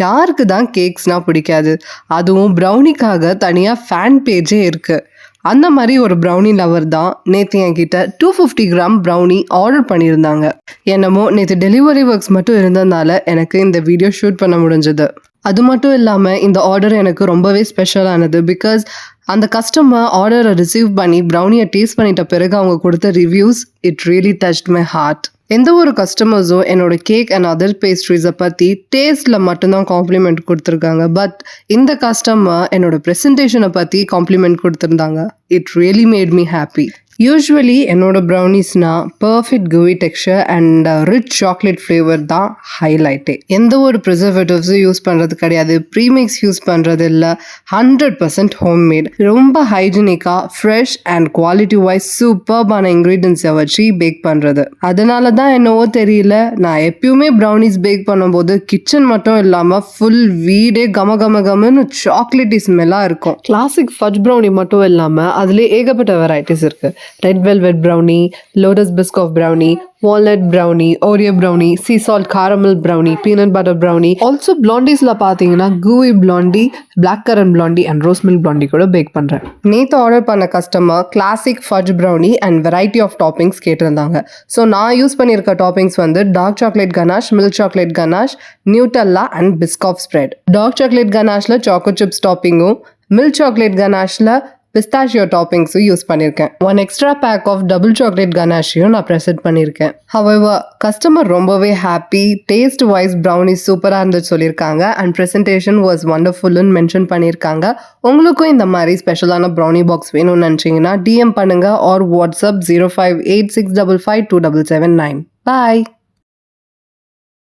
யாருக்கு தான் கேக்ஸ்னா பிடிக்காது? அதுவும் ப்ரௌனிக்காக தனியா ஃபேன் பேஜே இருக்கு. அந்த மாரி ஒரு ப்ரௌனி லவர் தான் நேத்து என்கிட்ட 250 கிராம் ப்ரௌனி ஆர்டர் பண்ணியிருந்தாங்க. என்னமோ நேத்து டெலிவரி ஒர்க்ஸ் மட்டும் இருந்ததுனால எனக்கு இந்த வீடியோ ஷூட் பண்ண முடிஞ்சது. அது மட்டும் இல்லாம இந்த ஆர்டர் எனக்கு ரொம்பவே ஸ்பெஷலானது. பிகாஸ் அந்த கஸ்டமர் ஆர்டரை ரிசீவ் பண்ணி ப்ரௌனியை டேஸ்ட் பண்ணிட்ட பிறகு அவங்க கொடுத்த reviews it really touched my heart. எந்த ஒரு கஸ்டமர்ஸும் என்னோட கேக் அண்ட் அதர் பேஸ்ட்ரீஸை பற்றி டேஸ்ட்டில் மட்டும்தான் காம்ப்ளிமெண்ட் கொடுத்துருக்காங்க. பட் இந்த கஸ்டமர் என்னோட ப்ரெசன்டேஷனை பற்றி காம்ப்ளிமெண்ட் கொடுத்துருந்தாங்க. It really made me happy. Usually என்னோட ப்ரௌனிஸ்னால் பர்ஃபெக்ட் கூவி texture and rich chocolate flavour தான் ஹைலைட்டே. எந்த ஒரு ப்ரிசர்வேட்டிவ்ஸும் யூஸ் பண்ணுறது கிடையாது, ப்ரீமிக்ஸ் யூஸ் பண்ணுறது இல்லை, 100% ஹோம்மேட். ரொம்ப ஹைஜீனிக்காக ஃப்ரெஷ் அண்ட் குவாலிட்டி வைஸ் சூப்பர்பான இன்க்ரீடியன்ஸை வச்சு பேக் பண்ணுறது. அதனால தான் என்னவோ தெரியல, நான் எப்பயுமே ப்ரௌனிஸ் பேக் பண்ணும்போது கிச்சன் மட்டும் இல்லாமல் ஃபுல் வீடே கமன்னு சாக்லேட்டி ஸ்மெல்லாக இருக்கும். கிளாசிக் ஃபட்ஜ் ப்ரௌனி மட்டும் இல்லாமல் அதுலேயே ஏகப்பட்ட வெரைட்டிஸ் இருக்குது. Red velvet brownie, Lotus Biscoff brownie, walnut brownie, Oreo brownie, sea salt caramel brownie, peanut butter brownie. Also பிளாண்டிஸில் பார்த்தீங்கன்னா gooey blondie, black currant blondie and rose milk blondie கூட bake பண்ணுறேன். நேற்று ஆர்டர் பண்ண customer classic fudge brownie and variety of toppings கேட்டிருந்தாங்க. So நான் use பண்ணியிருக்க toppings வந்து dark chocolate ganache, milk chocolate ganache, Nutella and Biscoff spread. Dark chocolate கனாஷில் choco chips டாப்பிங்கும், milk chocolate கனாஷில் பிஸ்தாஷியோ டாப்பிங்ஸும் யூஸ் பண்ணியிருக்கேன். 1 extra pack of double chocolate கனாஷையும் நான் ப்ரெசென்ட் பண்ணியிருக்கேன். ஹவெவர் கஸ்டமர் ரொம்பவே ஹாப்பி, டேஸ்ட் வைஸ் ப்ரௌனி சூப்பராக இருந்துச்சு சொல்லியிருக்காங்க அண்ட் ப்ரெசன்டேஷன் வாஸ் வண்டர்ஃபுல்லுன்னு மென்ஷன் பண்ணியிருக்காங்க. உங்களுக்கும் இந்த மாதிரி ஸ்பெஷலான ப்ரௌனி பாக்ஸ் வேணும்னு நினச்சிங்கன்னா டிஎம் பண்ணுங்கள் ஆர் வாட்ஸ்அப் 0586552779. பாய்.